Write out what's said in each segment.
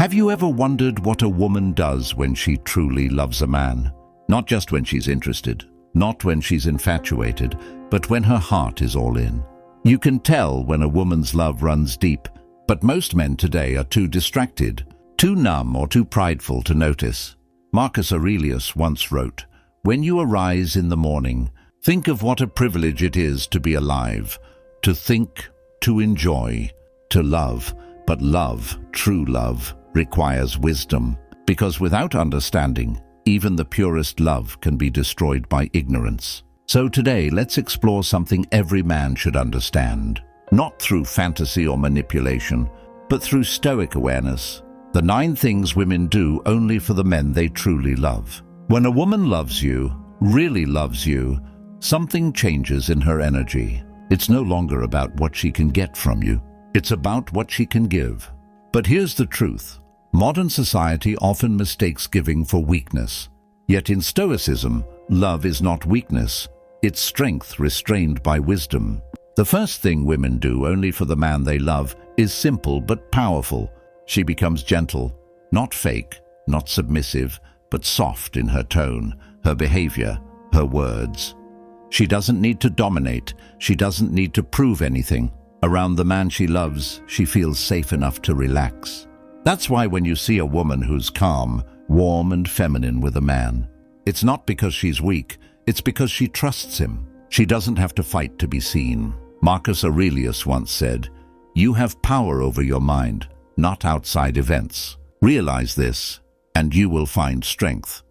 Have you ever wondered what a woman does when she truly loves a man? Not just when she's interested, not when she's infatuated, but when her heart is all in. You can tell when a woman's love runs deep, but most men today are too distracted, too numb or too prideful to notice. Marcus Aurelius once wrote, "When you arise in the morning, think of what a privilege it is to be alive, to think, to enjoy, to love. But love, true love, requires wisdom, because without understanding, even the purest love can be destroyed by ignorance." So today, let's explore something every man should understand, not through fantasy or manipulation, but through Stoic awareness. The 9 things women do only for the men they truly love. When a woman loves you, really loves you, something changes in her energy. It's no longer about what she can get from you. It's about what she can give. But here's the truth. Modern society often mistakes giving for weakness. Yet in Stoicism, love is not weakness. It's strength restrained by wisdom. The first thing women do only for the man they love is simple but powerful. She becomes gentle, not fake, not submissive, but soft in her tone, her behavior, her words. She doesn't need to dominate. She doesn't need to prove anything. Around the man she loves, she feels safe enough to relax. That's why when you see a woman who's calm, warm and feminine with a man, it's not because she's weak, it's because she trusts him. She doesn't have to fight to be seen. Marcus Aurelius once said, "You have power over your mind, not outside events. Realize this, and you will find strength."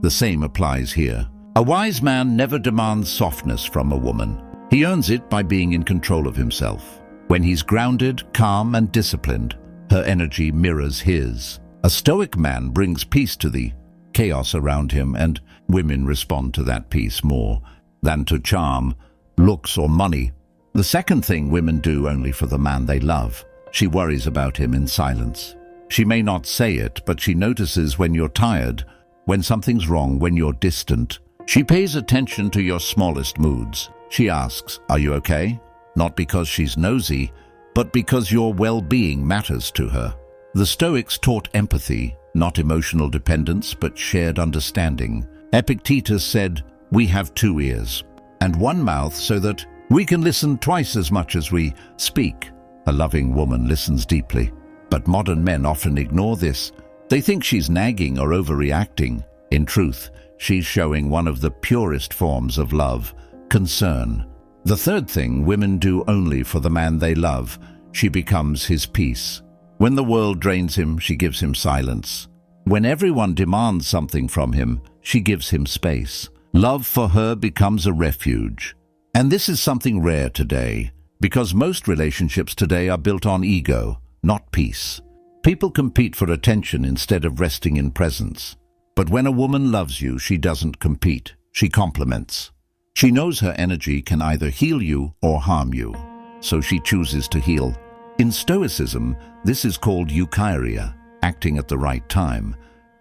The same applies here. A wise man never demands softness from a woman. He earns it by being in control of himself. When he's grounded, calm and disciplined, her energy mirrors his. A Stoic man brings peace to the chaos around him, and women respond to that peace more than to charm, looks or money. The second thing women do only for the man they love. She worries about him in silence. She may not say it, but she notices when you're tired, when something's wrong, when you're distant. She pays attention to your smallest moods. She asks, "Are you okay?" Not because she's nosy, but because your well-being matters to her. The Stoics taught empathy, not emotional dependence, but shared understanding. Epictetus said, "We have 2 ears and 1 mouth so that we can listen twice as much as we speak." A loving woman listens deeply, but modern men often ignore this. They think she's nagging or overreacting. In truth, she's showing one of the purest forms of love, concern. The third thing women do only for the man they love, she becomes his peace. When the world drains him, she gives him silence. When everyone demands something from him, she gives him space. Love for her becomes a refuge. And this is something rare today, because most relationships today are built on ego, not peace. People compete for attention instead of resting in presence. But when a woman loves you, she doesn't compete, she complements. She knows her energy can either heal you or harm you, so she chooses to heal. In Stoicism, this is called eukarya, acting at the right time,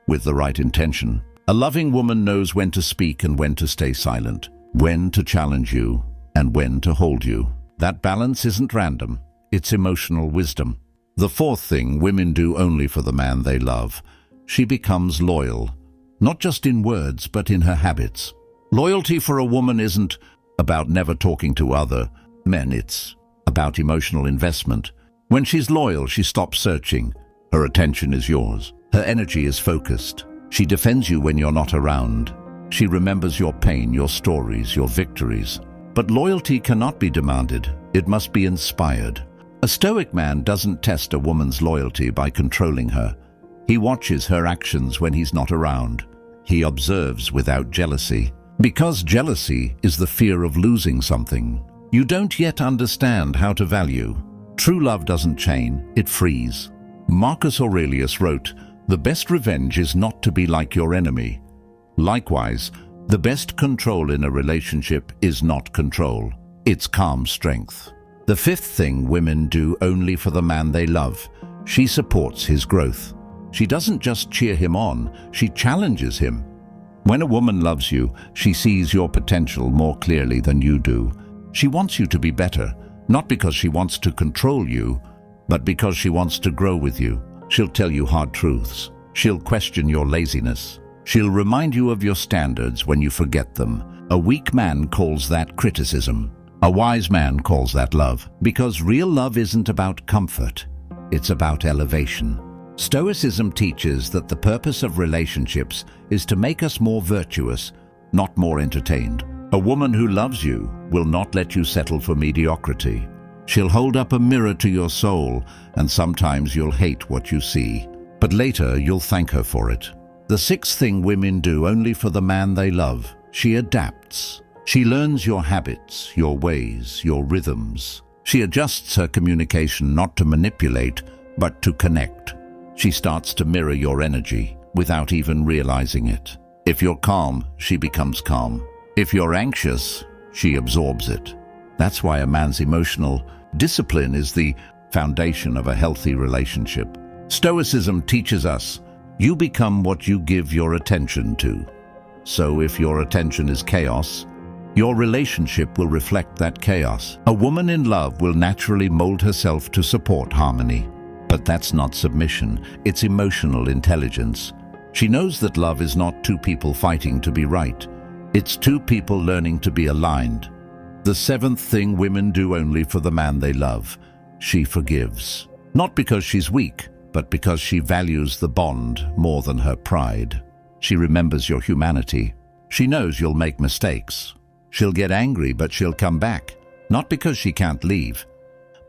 with the right intention. A loving woman knows when to speak and when to stay silent, when to challenge you and when to hold you. That balance isn't random, it's emotional wisdom. The fourth thing women do only for the man they love, she becomes loyal, not just in words but in her habits. Loyalty for a woman isn't about never talking to other men, it's about emotional investment. When she's loyal, she stops searching. Her attention is yours. Her energy is focused. She defends you when you're not around. She remembers your pain, your stories, your victories. But loyalty cannot be demanded. It must be inspired. A Stoic man doesn't test a woman's loyalty by controlling her. He watches her actions when he's not around. He observes without jealousy. Because jealousy is the fear of losing something you don't yet understand how to value. True love doesn't chain, it frees. Marcus Aurelius wrote, "The best revenge is not to be like your enemy." Likewise, the best control in a relationship is not control, it's calm strength. The fifth thing women do only for the man they love, she supports his growth. She doesn't just cheer him on, she challenges him. When a woman loves you, she sees your potential more clearly than you do. She wants you to be better, not because she wants to control you, but because she wants to grow with you. She'll tell you hard truths. She'll question your laziness. She'll remind you of your standards when you forget them. A weak man calls that criticism. A wise man calls that love. Because real love isn't about comfort. It's about elevation. Stoicism teaches that the purpose of relationships is to make us more virtuous, not more entertained. A woman who loves you will not let you settle for mediocrity. She'll hold up a mirror to your soul, and sometimes you'll hate what you see. But later, you'll thank her for it. The sixth thing women do only for the man they love: she adapts. She learns your habits, your ways, your rhythms. She adjusts her communication not to manipulate, but to connect. She starts to mirror your energy without even realizing it. If you're calm, she becomes calm. If you're anxious, she absorbs it. That's why a man's emotional discipline is the foundation of a healthy relationship. Stoicism teaches us, you become what you give your attention to. So if your attention is chaos, your relationship will reflect that chaos. A woman in love will naturally mold herself to support harmony. But that's not submission, it's emotional intelligence. She knows that love is not two people fighting to be right. It's two people learning to be aligned. The seventh thing women do only for the man they love: she forgives. Not because she's weak, but because she values the bond more than her pride. She remembers your humanity. She knows you'll make mistakes. She'll get angry, but she'll come back. Not because she can't leave,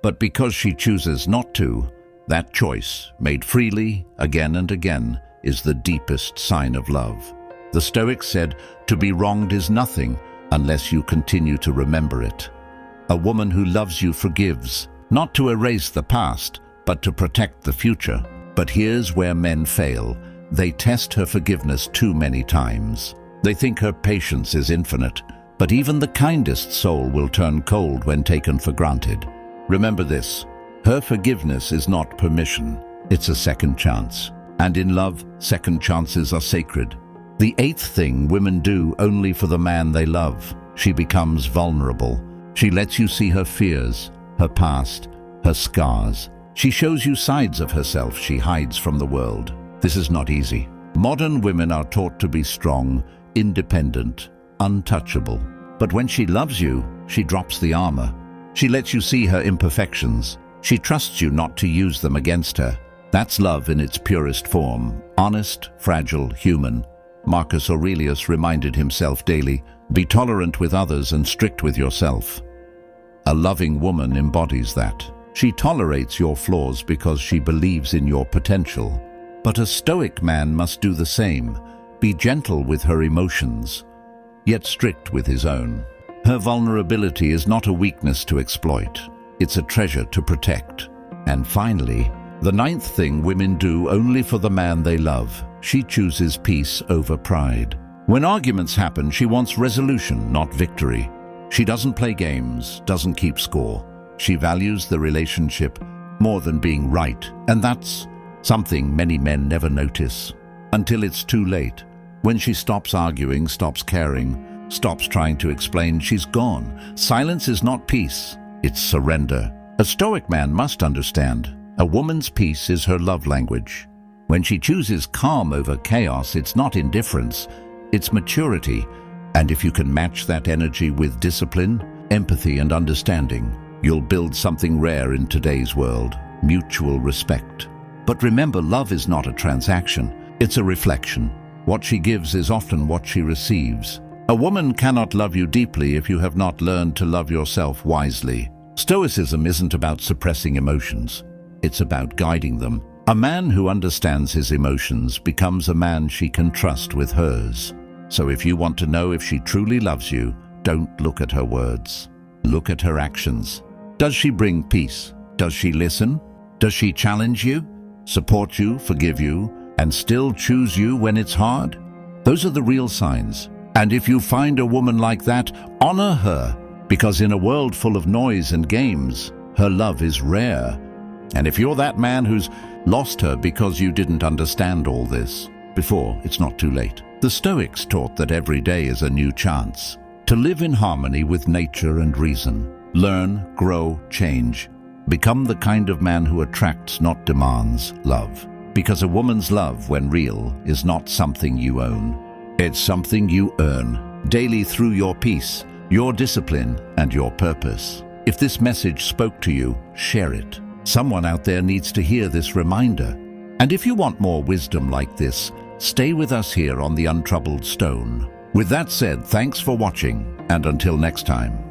but because she chooses not to. That choice, made freely, again and again, is the deepest sign of love. The Stoics said, to be wronged is nothing unless you continue to remember it. A woman who loves you forgives, not to erase the past, but to protect the future. But here's where men fail. They test her forgiveness too many times. They think her patience is infinite, but even the kindest soul will turn cold when taken for granted. Remember this, her forgiveness is not permission, it's a second chance. And in love, second chances are sacred. The eighth thing women do only for the man they love: she becomes vulnerable. She lets you see her fears, her past, her scars. She shows you sides of herself she hides from the world. This is not easy. Modern women are taught to be strong, independent, untouchable. But when she loves you, she drops the armor. She lets you see her imperfections. She trusts you not to use them against her. That's love in its purest form, honest, fragile, human. Marcus Aurelius reminded himself daily, be tolerant with others and strict with yourself. A loving woman embodies that. She tolerates your flaws because she believes in your potential. But a Stoic man must do the same, be gentle with her emotions, yet strict with his own. Her vulnerability is not a weakness to exploit, it's a treasure to protect. And finally, the ninth thing women do only for the man they love: she chooses peace over pride. When arguments happen, she wants resolution, not victory. She doesn't play games, doesn't keep score. She values the relationship more than being right, and that's something many men never notice until it's too late. When she stops arguing, stops caring, stops trying to explain, she's gone. Silence is not peace, it's surrender. A Stoic man must understand, a woman's peace is her love language. When she chooses calm over chaos, it's not indifference, it's maturity. And if you can match that energy with discipline, empathy, and understanding, you'll build something rare in today's world: mutual respect. But remember, love is not a transaction, it's a reflection. What she gives is often what she receives. A woman cannot love you deeply if you have not learned to love yourself wisely. Stoicism isn't about suppressing emotions, it's about guiding them. A man who understands his emotions becomes a man she can trust with hers. So if you want to know if she truly loves you, don't look at her words. Look at her actions. Does she bring peace? Does she listen? Does she challenge you, support you, forgive you, and still choose you when it's hard? Those are the real signs. And if you find a woman like that, honor her, because in a world full of noise and games, her love is rare. And if you're that man who's lost her because you didn't understand all this before, it's not too late. The Stoics taught that every day is a new chance to live in harmony with nature and reason. Learn, grow, change. Become the kind of man who attracts, not demands, love. Because a woman's love, when real, is not something you own. It's something you earn, daily through your peace, your discipline, and your purpose. If this message spoke to you, share it. Someone out there needs to hear this reminder. And if you want more wisdom like this, stay with us here on the Untroubled Stone. With that said, thanks for watching, and until next time.